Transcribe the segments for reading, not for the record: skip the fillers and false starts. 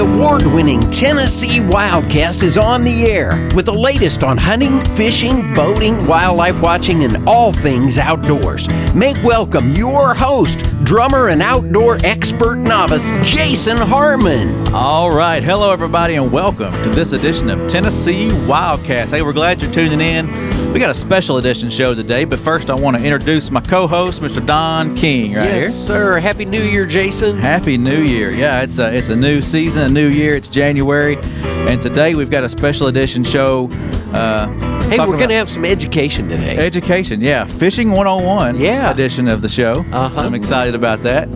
award-winning Tennessee WildCast is on the air with the latest on hunting, fishing, boating, wildlife watching, and all things outdoors. Make welcome your host, drummer and outdoor expert novice, Jason Harmon. All right. Hello, everybody, and welcome to this edition of Tennessee WildCast. Hey, we're glad you're tuning in. We got a special edition show today, but first I want to introduce my co-host, Mr. Don King, right here. Yes, sir. Happy New Year, Jason. Happy New Year. Yeah, it's a new season, a new year. It's January, and today we've got a special edition show. Hey, we're going to have some education today. Education, yeah. Fishing 101 edition of the show. I'm excited about that.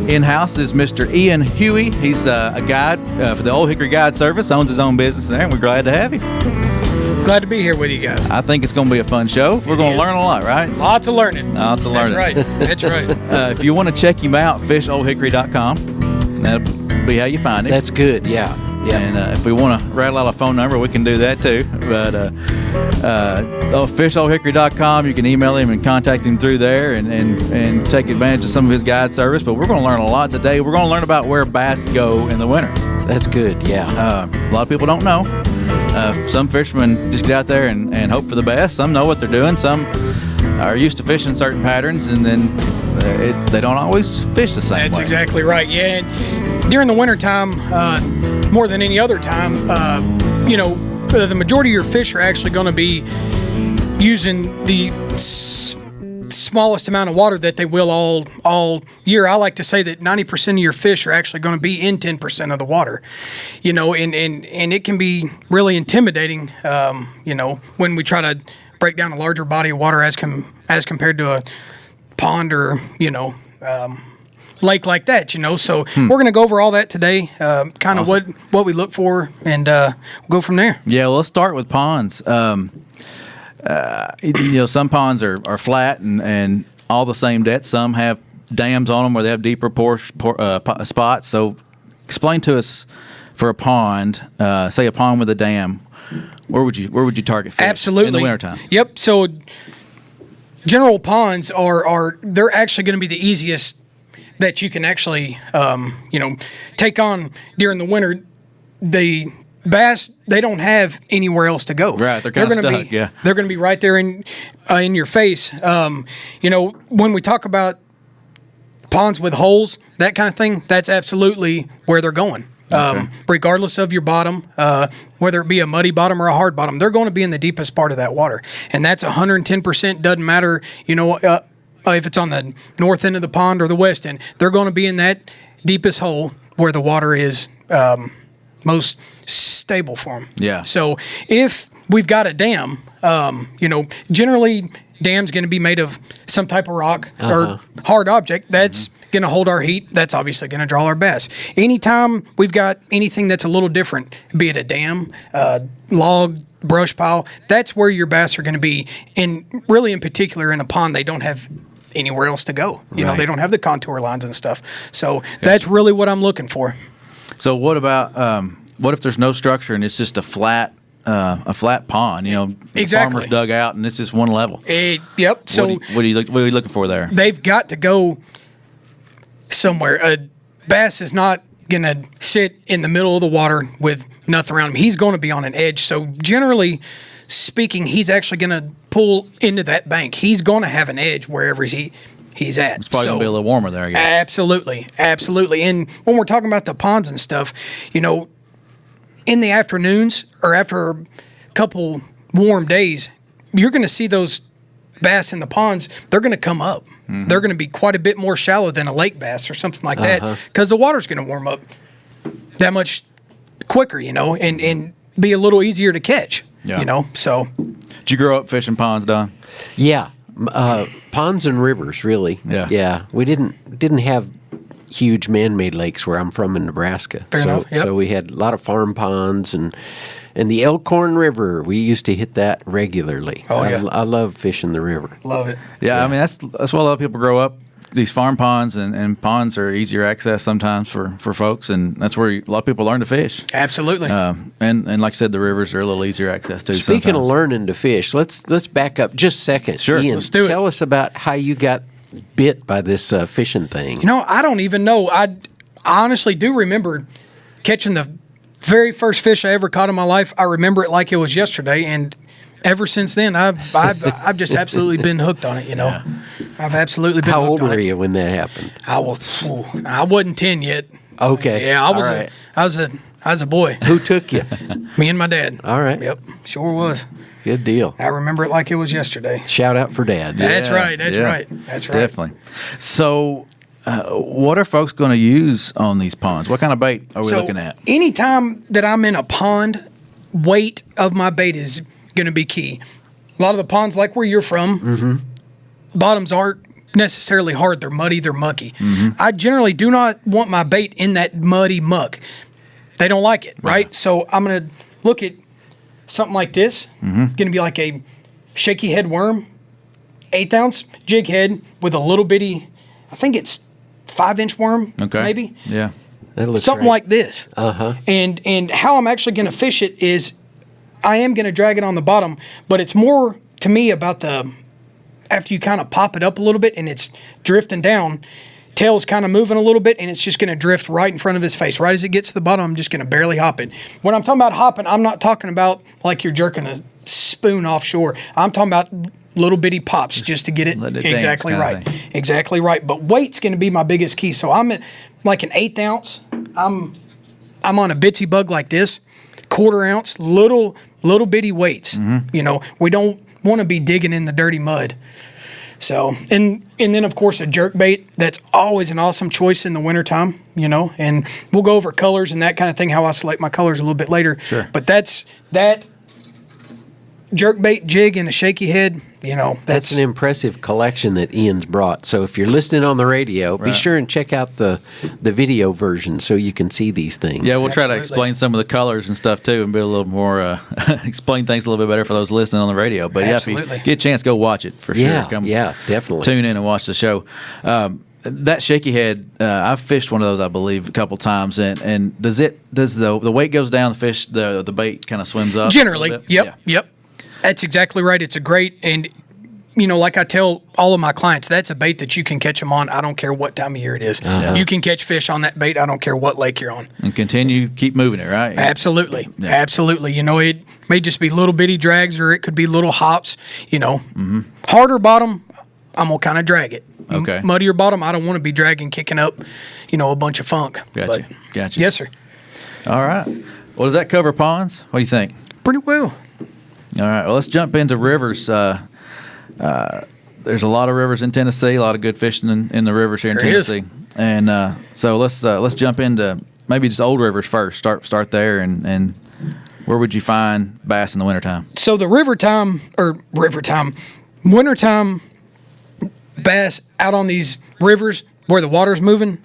In-house is Mr. Ian Huey. He's a guide for the Old Hickory Guide Service, owns his own business there, and we're glad to have you. Glad to be here with you guys. I think it's going to be a fun show. We're going to learn a lot, right? Lots of learning. Lots of learning. That's right. That's right. If you want to check him out, fisholdhickory.com. That'll be how you find him. That's good, yeah. And if we want to rattle out a phone number, we can do that too. But fisholdhickory.com, you can email him and contact him through there and take advantage of some of his guide service. But we're going to learn a lot today. We're going to learn about where bass go in the winter. That's good, yeah. A lot of people don't know. Some fishermen just get out there and hope for the best. Some know what they're doing. Some are used to fishing certain patterns, and then they don't always fish the same way. That's exactly right. Yeah, and during the wintertime, more than any other time, the majority of your fish are actually going to be using the smallest amount of water that they will all year. I like to say that 90% of your fish are actually going to be in 10% of the water, and it can be really intimidating, when we try to break down a larger body of water as compared to a pond or, lake like that, so we're going to go over all that today, kind of awesome. what we look for, and we'll go from there. Yeah, well, let's start with ponds. Some ponds are flat and all the same depth. Some have dams on them where they have deeper spots. So explain to us, for a pond, say a pond with a dam, where would you target fish? Absolutely. In the wintertime? Yep. So general ponds they're actually going to be the easiest that you can actually take on during the winter. The bass, they don't have anywhere else to go. Right, they're kind of stuck. They're going to be right there in your face. When we talk about ponds with holes, that kind of thing, that's absolutely where they're going. Okay. Regardless of your bottom, whether it be a muddy bottom or a hard bottom, they're going to be in the deepest part of that water, and that's 110%. Doesn't matter, if it's on the north end of the pond or the west end, they're going to be in that deepest hole where the water is most stable for them. Yeah. So if we've got a dam, generally dam's going to be made of some type of rock or hard object that's going to hold our heat. That's obviously going to draw our bass. Anytime we've got anything that's a little different, be it a dam, log, brush pile, that's where your bass are going to be. And really in particular in a pond, they don't have anywhere else to go. They don't have the contour lines and stuff. So that's really what I'm looking for. So what about what if there's no structure and it's just a flat pond? Exactly. Farmers dug out and it's just one level. Yep. So what are you looking for there? They've got to go somewhere. A bass is not going to sit in the middle of the water with nothing around him. He's going to be on an edge. So generally speaking, he's actually going to pull into that bank. He's going to have an edge wherever he's at. It's probably going to be a little warmer there, I guess. Absolutely. And when we're talking about the ponds and stuff, in the afternoons or after a couple warm days, you're going to see those bass in the ponds. They're going to come up. Mm-hmm. They're going to be quite a bit more shallow than a lake bass or something like that, because the water's going to warm up that much quicker, and be a little easier to catch, So, did you grow up fishing ponds, Don? Yeah. Ponds and rivers, really. Yeah. We didn't have huge man-made lakes where I'm from in Nebraska. Fair enough. Yep. So we had a lot of farm ponds and the Elkhorn River. We used to hit that regularly. Oh yeah. I love fishing the river. Love it. Yeah. I mean that's why a lot of people grow up. These farm ponds and ponds are easier access sometimes for folks, and that's where a lot of people learn to fish. Absolutely. And like I said, the rivers are a little easier access too. Speaking of learning to fish, let's back up just a second. Sure. Ian, let's do it. Tell us about how you got bit by this fishing thing. I don't even know. I honestly do remember catching the very first fish I ever caught in my life. I remember it like it was yesterday, and ever since then, I've just absolutely been hooked on it. Yeah. I've absolutely been. How hooked old on were it. you when that happened? I wasn't 10 yet. Okay. Yeah, I was. All right. I was a boy. Who took you? Me and my dad. All right. Yep, sure was. Good deal. I remember it like it was yesterday. Shout out for dads. That's right. That's right. That's right. Definitely. So, what are folks going to use on these ponds? What kind of bait are we looking at? Anytime that I'm in a pond, weight of my bait is going to be key. A lot of the ponds, like where you're from, bottoms aren't necessarily hard. They're muddy. They're mucky. I generally do not want my bait in that muddy muck. They don't like it, right? So I'm going to look at something like this. Going to be like a shaky head worm, 1/8 ounce jig head with a little bitty, I think it's 5-inch worm, maybe. Yeah. That looks Something right. like this. And how I'm actually going to fish it is I am going to drag it on the bottom, but it's more to me about after you kind of pop it up a little bit and it's drifting down, tail's kind of moving a little bit, and it's just going to drift right in front of his face. Right as it gets to the bottom, I'm just going to barely hop it. When I'm talking about hopping, I'm not talking about like you're jerking a spoon offshore. I'm talking about little bitty pops just to get it exactly right. Exactly right. But weight's going to be my biggest key. So I'm at like an 1/8 ounce. I'm on a bitsy bug like this, 1/4 ounce, little bitty weights. We don't want to be digging in the dirty mud. So, and then of course a jerk bait, that's always an awesome choice in the wintertime, and we'll go over colors and that kind of thing, how I select my colors a little bit later. Sure. But that jerk bait jig and a shaky head, That's an impressive collection that Ian's brought. So if you're listening on the radio, be sure and check out the video version so you can see these things. Yeah, we'll try to explain some of the colors and stuff too, and be a little more explain things a little bit better for those listening on the radio. But if you get a chance, go watch it for sure. Yeah, definitely. Tune in and watch the show. That shaky head, I've fished one of those, I believe, a couple times. And does the weight goes down, the fish, the bait kind of swims up? Generally, yep. That's exactly right. It's a great, and like I tell all of my clients, that's a bait that you can catch them on. I don't care what time of year it is. You can catch fish on that bait. I don't care what lake you're on. And keep moving it, right? Absolutely. Absolutely. It may just be little bitty drags, or it could be little hops, Harder bottom, I'm going to kind of drag it. Okay. Muddier bottom, I don't want to be dragging, kicking up, a bunch of funk. Gotcha. Yes, sir. All right. Well, does that cover ponds? What do you think? Pretty well. All right. Well, let's jump into rivers. There's a lot of rivers in Tennessee. A lot of good fishing in the rivers here in Tennessee. And so let's jump into maybe just old rivers first. Start there, and where would you find bass in the wintertime? So the wintertime bass out on these rivers where the water's moving,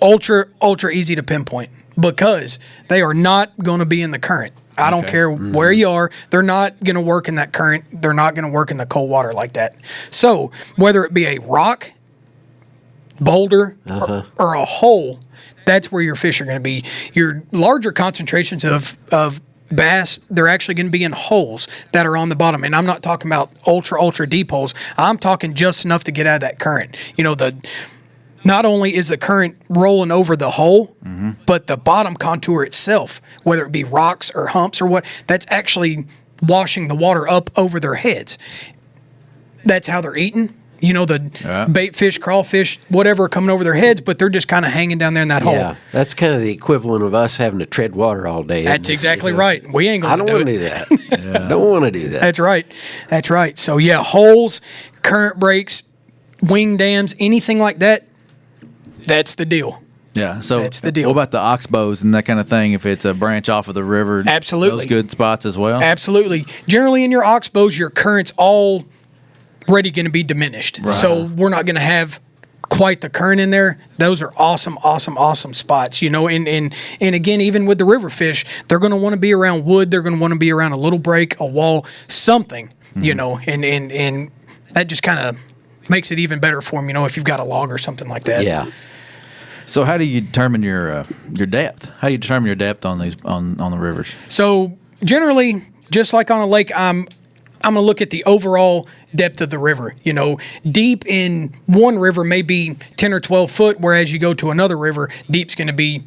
ultra easy to pinpoint because they are not going to be in the current. I don't care where you are. They're not going to work in that current. They're not going to work in the cold water like that. So whether it be a rock, boulder, or a hole, that's where your fish are going to be. Your larger concentrations of bass, they're actually going to be in holes that are on the bottom. And I'm not talking about ultra deep holes. I'm talking just enough to get out of that current. Not only is the current rolling over the hole, but the bottom contour itself, whether it be rocks or humps or what, that's actually washing the water up over their heads. That's how they're eating. The bait fish, crawfish, whatever, coming over their heads, but they're just kind of hanging down there in that hole. Yeah, that's kind of the equivalent of us having to tread water all day. That's exactly right. We ain't going to do it. I don't want to do that. Don't want to do that. That's right. So, holes, current breaks, wing dams, anything like that, that's the deal. Yeah, so that's the deal. What about the oxbows and that kind of thing? If it's a branch off of the river, absolutely, those good spots as well. Absolutely. Generally, in your oxbows, your current's already going to be diminished, so we're not going to have quite the current in there. Those are awesome spots. And again, even with the river fish, they're going to want to be around wood. They're going to want to be around a little break, a wall, something. And that just kind of makes it even better for them. If you've got a log or something like that. Yeah. So how do you determine your depth? How do you determine your depth on these on the rivers? So generally, just like on a lake, I'm going to look at the overall depth of the river. Deep in one river may be 10 or 12 foot, whereas you go to another river, deep's going to be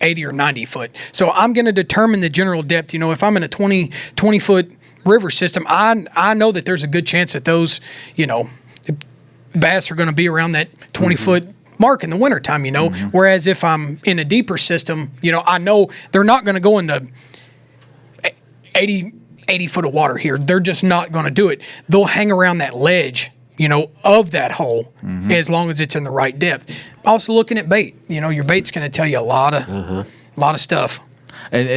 80 or 90 foot. So I'm going to determine the general depth. If I'm in a 20 foot river system, I know that there's a good chance that those, bass are going to be around that 20 foot mark in the wintertime, Whereas if I'm in a deeper system, I know they're not going to go into 80 foot of water here. They're just not going to do it. They'll hang around that ledge, of that hole as long as it's in the right depth. Also looking at bait, your bait's going to tell you a lot of stuff. And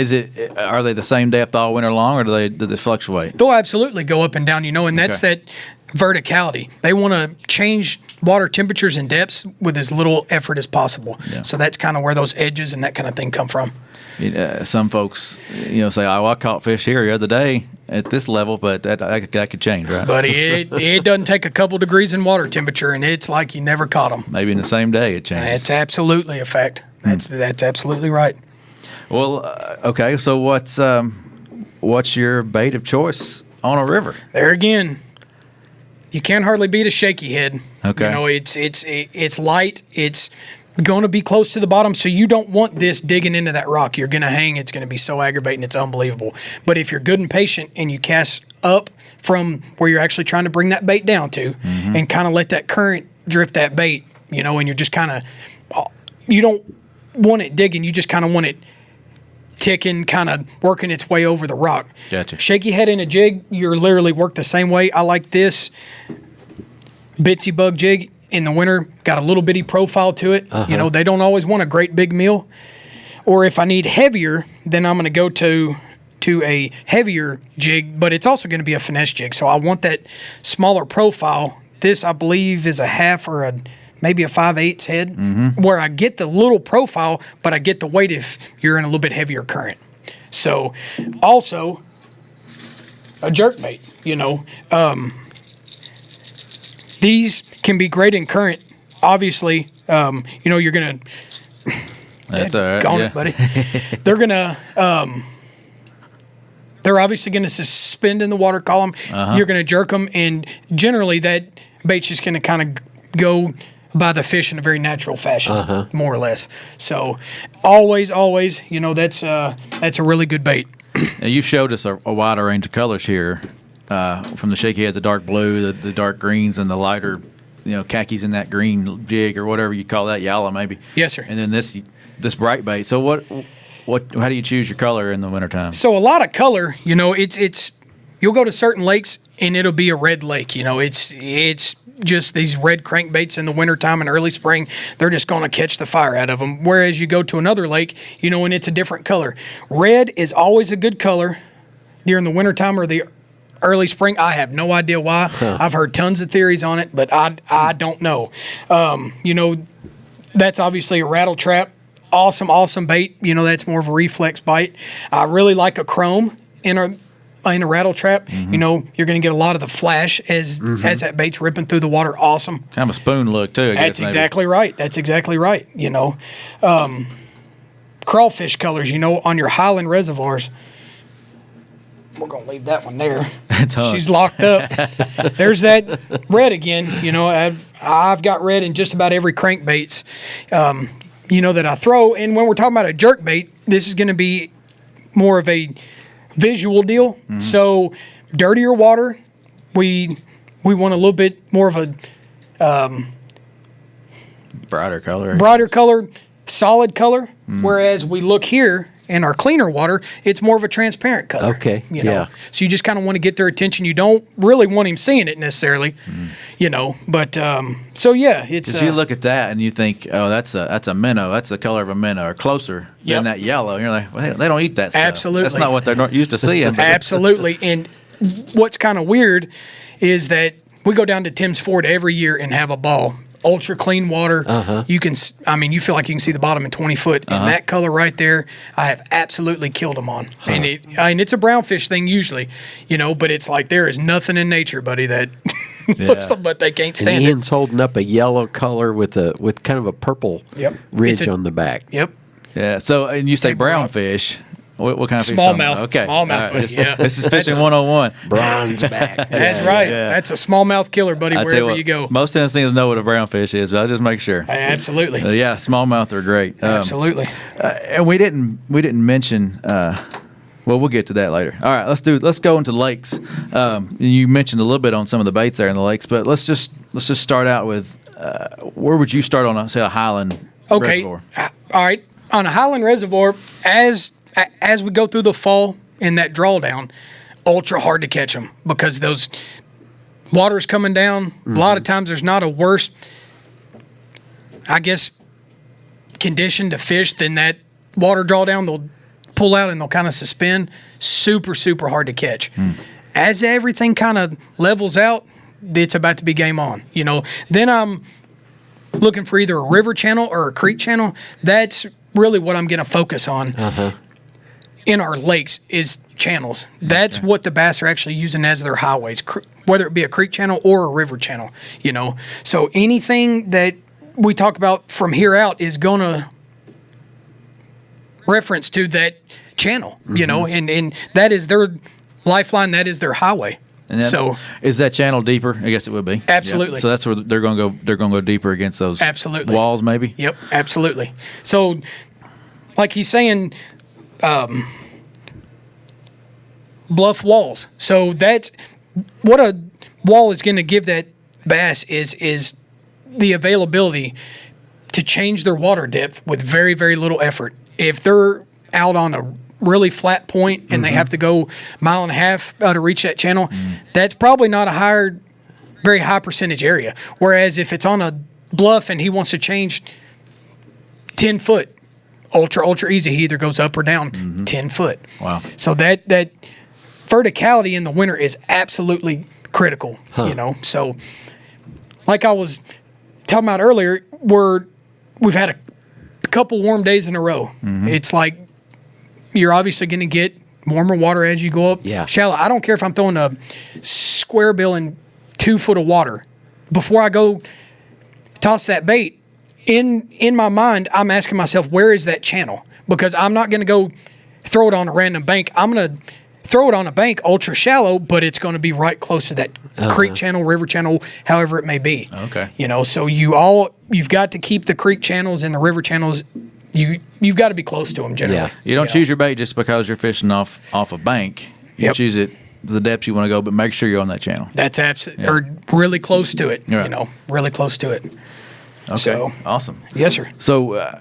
are they the same depth all winter long, or do they fluctuate? They'll absolutely go up and down, and that's that verticality. They want to change water temperatures and depths with as little effort as possible. Yeah. So that's kind of where those edges and that kind of thing come from. Some folks, say, "Oh, I caught fish here the other day at this level," but that could change, right? But it doesn't take a couple degrees in water temperature, and it's like you never caught them. Maybe in the same day it changes. That's absolutely a fact. That's absolutely right. Well, okay. So what's your bait of choice on a river? There again, you can't hardly beat a shaky head. Okay. It's light. It's going to be close to the bottom, so you don't want this digging into that rock. You're going to hang. It's going to be so aggravating. It's unbelievable. But if you're good and patient and you cast up from where you're actually trying to bring that bait down to, and kind of let that current drift that bait, and you're just kind of, you don't want it digging. You just kind of want it ticking, kind of working its way over the rock. Gotcha. Shaky head in a jig, you're literally worked the same way. I like this bitsy bug jig in the winter, got a little bitty profile to it. They don't always want a great big meal. Or if I need heavier, then I'm going to go to a heavier jig, but it's also going to be a finesse jig. So I want that smaller profile. This, I believe, is a half or maybe a 5/8 head, where I get the little profile, but I get the weight if you're in a little bit heavier current. So also a jerk bait, these can be great in current. Obviously, you're going to, that's all right, it, buddy. They're obviously going to suspend in the water column. You're going to jerk them, and generally that bait's just going to kind of go by the fish in a very natural fashion, more or less. So always, that's a really good bait. Now, you've showed us a wider range of colors here, from the shaky head, the dark blue, the dark greens, and the lighter, khakis in that green jig or whatever you call that, yellow maybe. Yes, sir. And then this bright bait. So how do you choose your color in the wintertime? So a lot of color, it's you'll go to certain lakes and it'll be a red lake. It's just these red crankbaits in the wintertime and early spring. They're just going to catch the fire out of them. Whereas you go to another lake, and it's a different color. Red is always a good color during the wintertime or the early spring. I have no idea why. I've heard tons of theories on it, but I don't know. That's obviously a rattle trap. Awesome bait. That's more of a reflex bite. I really like a chrome in a rattle trap. You're going to get a lot of the flash as that bait's ripping through the water. Awesome. Kind of a spoon look too. That's exactly right. Crawfish colors. On your Highland reservoirs. We're going to leave that one there. She's locked up. There's that red again. I've got red in just about every crankbaits, that I throw. And when we're talking about a jerk bait, this is going to be more of a visual deal. So dirtier water, we want a little bit more of a brighter color, solid color. Whereas we look here in our cleaner water, it's more of a transparent color. Okay. So you just kind of want to get their attention. You don't really want him seeing it necessarily, But so yeah, it's. Because you look at that and you think, oh, that's a minnow. That's the color of a minnow, or closer than that yellow. And you're like, well, they don't eat that stuff. Absolutely. That's not what they're not used to seeing. Absolutely. And what's kind of weird is that we go down to Tim's Ford every year and have a ball. Ultra clean water. You can, you feel like you can see the bottom in 20 foot. And that color right there, I have absolutely killed them on. And it's a brown fish thing usually, but it's like there is nothing in nature, buddy, that looks like, but they can't stand it. Ian's holding up a yellow color with kind of a purple ridge on the back. Yep. Yeah. So, and you say brown fish. What kind of fish? talking about? Smallmouth. Okay. Smallmouth, buddy, yeah. This is fishing 101. Bronze back. That's right. That's a smallmouth killer, buddy, I tell wherever what, you go. Most Tennesseans know what a brown fish is, but I'll just make sure. Absolutely. Yeah, smallmouth are great. Absolutely. And we didn't mention. Well, we'll get to that later. All right, let's go into lakes. You mentioned a little bit on some of the baits there in the lakes, but let's just start out with where would you start on a highland reservoir? All right. On a highland reservoir, as we go through the fall in that drawdown, ultra hard to catch them because those water's coming down. Mm-hmm. A lot of times there's not a worse, I guess, condition to fish than that water drawdown. They'll pull out and they'll kind of suspend. Super, super hard to catch. As everything kind of levels out, it's about to be game on. Then I'm looking for either a river channel or a creek channel. That's really what I'm going to focus on in our lakes is channels. That's what the bass are actually using as their highways, whether it be a creek channel or a river channel. So anything that we talk about from here out is going to reference to that channel, and that is their lifeline. That is their highway. And so is that channel deeper? I guess it would be. Absolutely. Yeah. So that's where they're going to go. They're going to go deeper against those walls, maybe. Yep, absolutely. So, like he's saying, bluff walls. So that's what a wall is going to give that bass is the availability to change their water depth with very, very little effort. If they're out on a really flat point and they have to go mile and a half to reach that channel, that's probably not a very high percentage area. Whereas if it's on a bluff and he wants to change 10 foot, ultra easy, he either goes up or down 10 foot. Wow. So that verticality in the winter is absolutely critical, So like I was talking about earlier, we've had a couple warm days in a row. It's like you're obviously going to get warmer water as you go up shallow. I don't care if I'm throwing a square bill in 2 foot of water. Before I go toss that bait, in my mind, I'm asking myself, where is that channel? Because I'm not going to go throw it on a random bank. I'm going to throw it on a bank ultra shallow, but it's going to be right close to that creek channel, river channel, however it may be. Okay. So you've got to keep the creek channels and the river channels. You've got to be close to them generally. Yeah. You don't choose your bait just because you're fishing off a bank. You choose it the depths you want to go, but make sure you're on that channel. That's absolutely, or really close to it. Right. Really close to it. Okay. So, awesome. Yes, sir. So,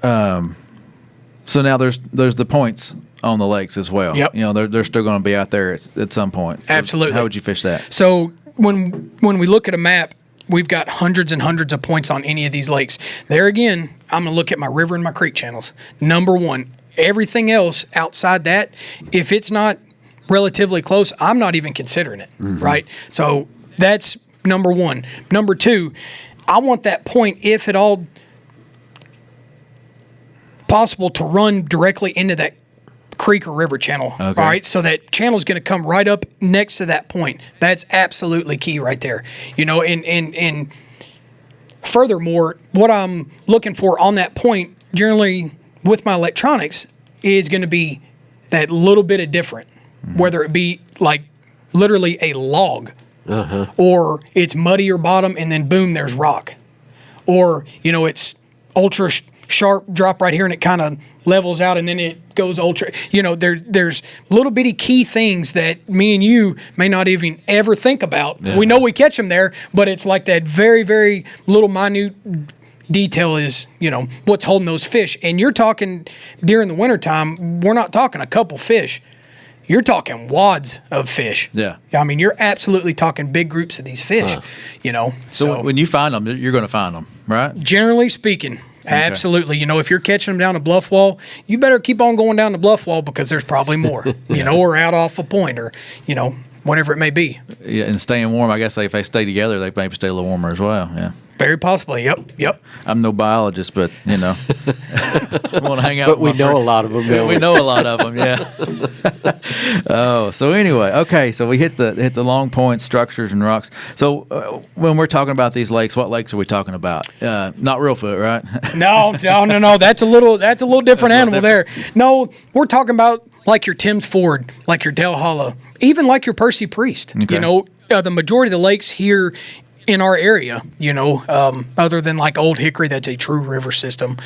so now there's the points on the lakes as well. Yep. They're still going to be out there at some point. So absolutely. How would you fish that? So when we look at a map, we've got hundreds and hundreds of points on any of these lakes. There again, I'm going to look at my river and my creek channels. Number one, everything else outside that, if it's not relatively close, I'm not even considering it, right? So that's number one. Number two, I want that point, if at all possible, to run directly into that creek or river channel. Okay. All right. So that channel is going to come right up next to that point. That's absolutely key right there. And furthermore, what I'm looking for on that point, generally with my electronics, is going to be that little bit of different, whether it be like literally a log, or it's muddier bottom and then boom, there's rock, or it's ultra sharp drop right here and it kind of levels out and then it goes ultra. There's little bitty key things that me and you may not even ever think about. We know we catch them there, but it's like that very, very little minute detail is, what's holding those fish. And you're talking during the wintertime, we're not talking a couple fish. You're talking wads of fish. Yeah. I mean, you're absolutely talking big groups of these fish, So when you find them, you're going to find them, right? Generally speaking, absolutely. If you're catching them down a bluff wall, you better keep on going down the bluff wall because there's probably more, or out off a point or, whatever it may be. Yeah, and staying warm. I guess if they stay together, they maybe stay a little warmer as well. Yeah. Very possibly. Yep. I'm no biologist, but I want to hang out. But with we my know friends. a lot of them. Yeah, we know a lot of them. Yeah. Oh, so anyway, okay. So we hit the long points, structures, and rocks. So when we're talking about these lakes, what lakes are we talking about? Not Reelfoot, right? No. That's a little different animal there. No, we're talking about like your Tim's Ford, like your Del Hollow, even like your Percy Priest. Okay. The majority of the lakes here in our area, other than like Old Hickory, that's a true river system,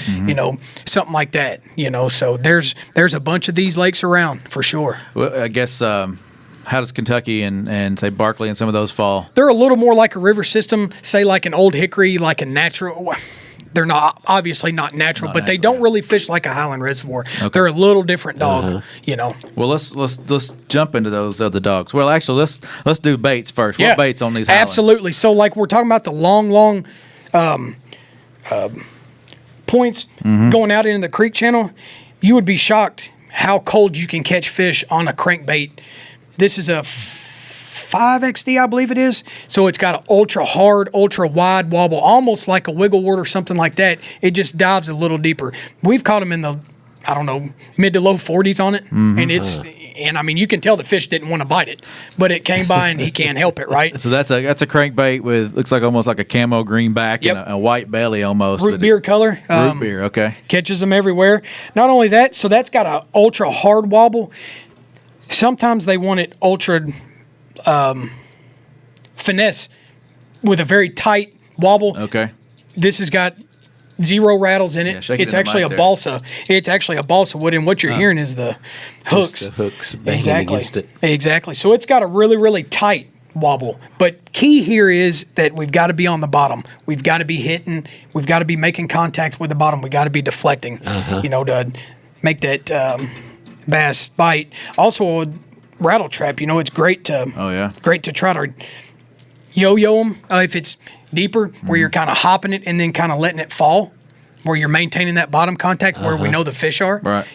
something like that, so there's a bunch of these lakes around for sure. Well, I guess, how does Kentucky and say Barkley and some of those fall? They're a little more like a river system, say like an Old Hickory, like a natural. They're not obviously not natural, but they don't really fish like a highland reservoir. Okay. They're a little different dog, Well, let's jump into those other dogs. Well, actually, let's do baits first. What baits on these highlands? Absolutely. So, like we're talking about the long points going out into the creek channel, you would be shocked how cold you can catch fish on a crankbait. This is a 5XD, I believe it is. So it's got an ultra hard, ultra wide wobble, almost like a wiggle wort or something like that. It just dives a little deeper. We've caught them in the, mid to low 40s on it. And I mean, you can tell the fish didn't want to bite it, but it came by and he can't help it, right? So that's a crankbait with, looks like almost like a camo green back and a white belly almost. Root beer color. Root beer, okay. Catches them everywhere. Not only that, so that's got an ultra hard wobble. Sometimes they want it ultra finesse with a very tight wobble. Okay. This has got 0 rattles in it. It's actually a balsa. It's actually a balsa wood, and what you're hearing is the hooks. The hooks banging against it. Exactly. So it's got a really, really tight wobble. But key here is that we've got to be on the bottom. We've got to be hitting. We've got to be making contact with the bottom. We've got to be deflecting, to make that bass bite. Also, a rattle trap. It's great to great to try to yo-yo them if it's deeper, where you're kind of hopping it and then kind of letting it fall, where you're maintaining that bottom contact where we know the fish are. Right.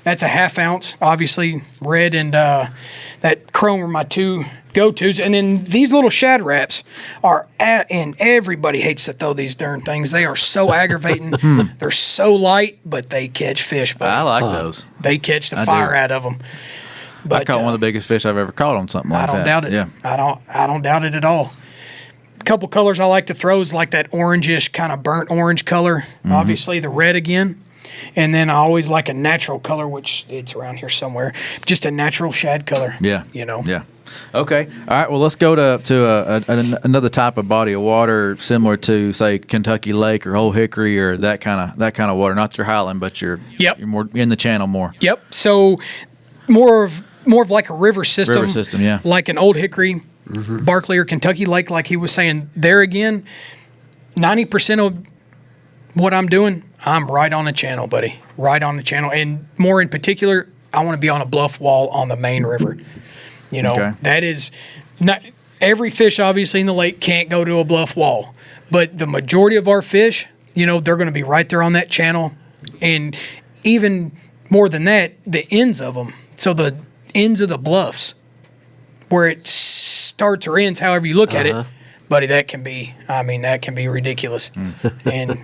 That's a 1/2 ounce, obviously red and that chrome are my two go-tos. And then these little shad wraps and everybody hates to throw these darn things. They are so aggravating. They're so light, but they catch fish. Buddy. I like those. They catch the fire out of them. But I caught one of the biggest fish I've ever caught on something like that. I don't doubt it. Yeah. I don't doubt it at all. A couple colors I like to throw is like that orangish kind of burnt orange color. Obviously the red again. And then I always like a natural color, which it's around here somewhere. Just a natural shad color. Yeah. Yeah. Okay. All right. Well, let's go to another type of body of water similar to, say, Kentucky Lake or Old Hickory or that kind of water. Not your Highland, but you're more in the channel more. Yep. So more of like a river system. River system, yeah. Like an Old Hickory, Barkley, or Kentucky Lake, like he was saying. There again, 90% of what I'm doing, I'm right on the channel, buddy. Right on the channel. And more in particular, I want to be on a bluff wall on the main river. That is not every fish obviously in the lake can't go to a bluff wall, but the majority of our fish, they're going to be right there on that channel. And even more than that, the ends of them. So the ends of the bluffs where it starts or ends, however you look at it, buddy, that can be ridiculous. And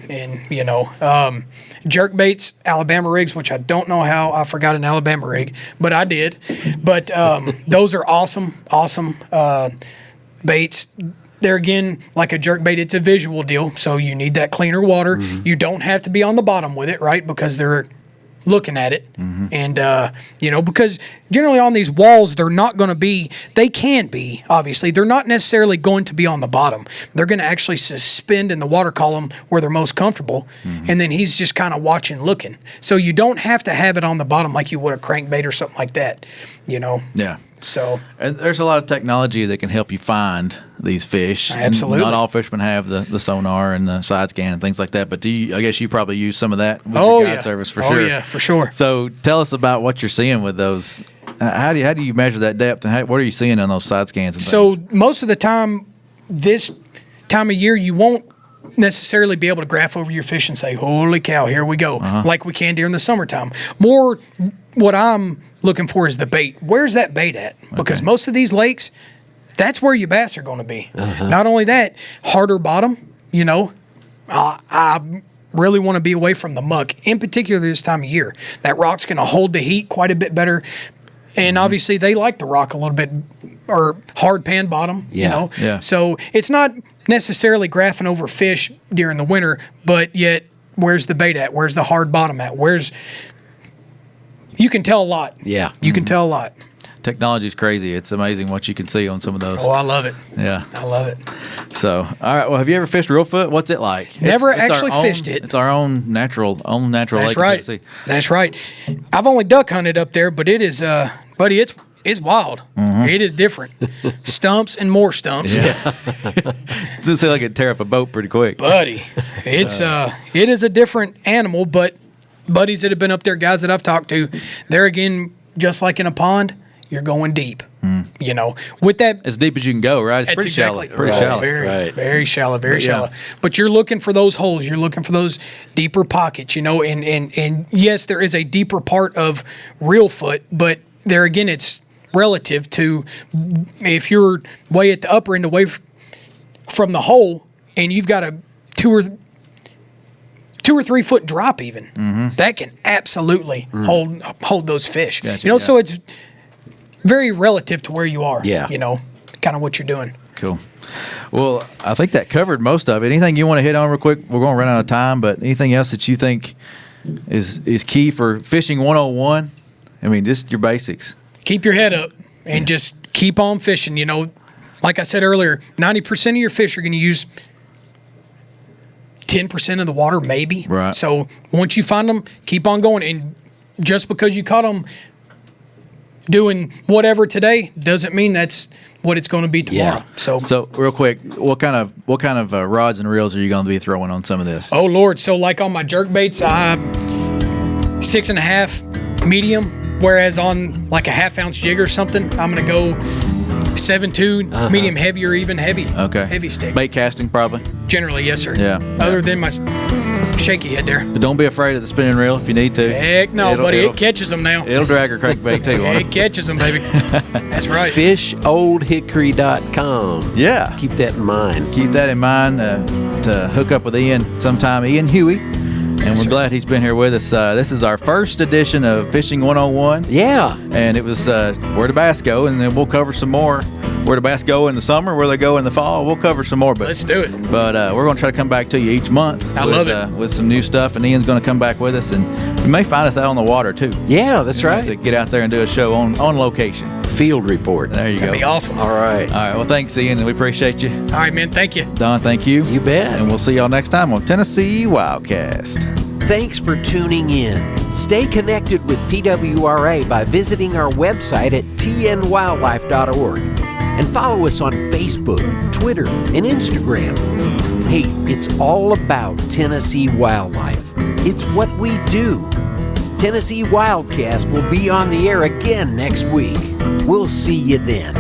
jerk baits, Alabama rigs, which I don't know how I forgot an Alabama rig, but I did. But those are awesome baits. There again, like a jerk bait, it's a visual deal, so you need that cleaner water. You don't have to be on the bottom with it, right? Because they're looking at it. And, because generally on these walls, they can be, obviously. They're not necessarily going to be on the bottom. They're going to actually suspend in the water column where they're most comfortable. And then he's just kind of watching, looking. So you don't have to have it on the bottom like you would a crankbait or something like that, Yeah. So and there's a lot of technology that can help you find these fish. Absolutely. And not all fishermen have the sonar and the side scan and things like that. But I guess you probably use some of that with your guide service for sure. Oh yeah, for sure. So tell us about what you're seeing with those. How do you measure that depth, and what are you seeing on those side scans? And so things? most of the time, this time of year, you won't necessarily be able to graph over your fish and say, "Holy cow, here we go," like we can during the summertime. More, what I'm looking for is the bait. Where's that bait at? Because most of these lakes, that's where your bass are going to be. Not only that, harder bottom, I really want to be away from the muck, in particular this time of year. That rock's going to hold the heat quite a bit better. And obviously they like the rock a little bit, or hard pan bottom, Yeah. So it's not necessarily graphing over fish during the winter, but yet where's the bait at? Where's the hard bottom at? You can tell a lot. Yeah. You can tell a lot. Technology's crazy. It's amazing what you can see on some of those. Oh, I love it. Yeah. I love it. So, all right. Well, have you ever fished reelfoot? What's it like? Never It's actually our own- fished it. It's our own natural That's lake. right. in Tennessee. That's right. I've only duck hunted up there, but it is, buddy, it's wild. It is different. Stumps and more stumps. Yeah. It's gonna say like it'd tear up a boat pretty quick. Buddy, it is a different animal, but buddies that have been up there, guys that I've talked to, there again, just like in a pond, you're going deep. With that, As deep as you can go, right? It's that's pretty exactly shallow. Pretty right. shallow. Very shallow, very Yeah. shallow. But you're looking for those holes. You're looking for those deeper pockets. And yes, there is a deeper part of reelfoot, but there again, it's relative to if you're way at the upper end away from the hole, and you've got a 2 or 3 foot drop, even that can absolutely hold those fish. Gotcha, So it's very relative to where you are. Yeah. Kind of what you're doing. Cool. Well, I think that covered most of it. Anything you want to hit on real quick? We're going to run out of time, but anything else that you think is key for fishing 101? I mean, just your basics. Keep your head up and just keep on fishing. Like I said earlier, 90% of your fish are going to use 10% of the water, maybe. Right. So once you find them, keep on going. And just because you caught them doing whatever today doesn't mean that's what it's going to be tomorrow. Yeah. So real quick, what kind of rods and reels are you going to be throwing on some of this? Oh Lord! So like on my jerk baits, I 6.5 medium, whereas on like a 1/2 ounce jig or something, I'm going to go 7.2 medium heavy or even heavy. Okay. Heavy stick. Bait casting probably. Generally, yes sir. Yeah. Other than my shaky head there. But don't be afraid of the spinning reel if you need to. Heck no, buddy. It catches them now. It'll drag her crankbait too. won't It catches them, baby. That's right. fisholdhickory.com. Yeah. Keep that in mind. Keep that in mind to hook up with Ian sometime. Ian Huey. And we're glad he's been here with us. This is our first edition of Fishing 101. Yeah. And it was where the bass go, and then we'll cover some more. Where the bass go in the summer, where they go in the fall, we'll cover some more. But Let's do it. But we're going to try to come back to you each month. I with, love it. With some new stuff, and Ian's going to come back with us, and you may find us out on the water too. Yeah, that's To right. get out there and do a show on location. Field report. There you That'd go. be awesome. All right. All right. Well, thanks, Ian, and we appreciate you. All right, man. Thank you. Don, thank you. You bet. And we'll see y'all next time on Tennessee WildCast. Thanks for tuning in. Stay connected with TWRA by visiting our website at tnwildlife.org and follow us on Facebook, Twitter, and Instagram. Hey, it's all about Tennessee wildlife. It's what we do. Tennessee WildCast will be on the air again next week. We'll see you then.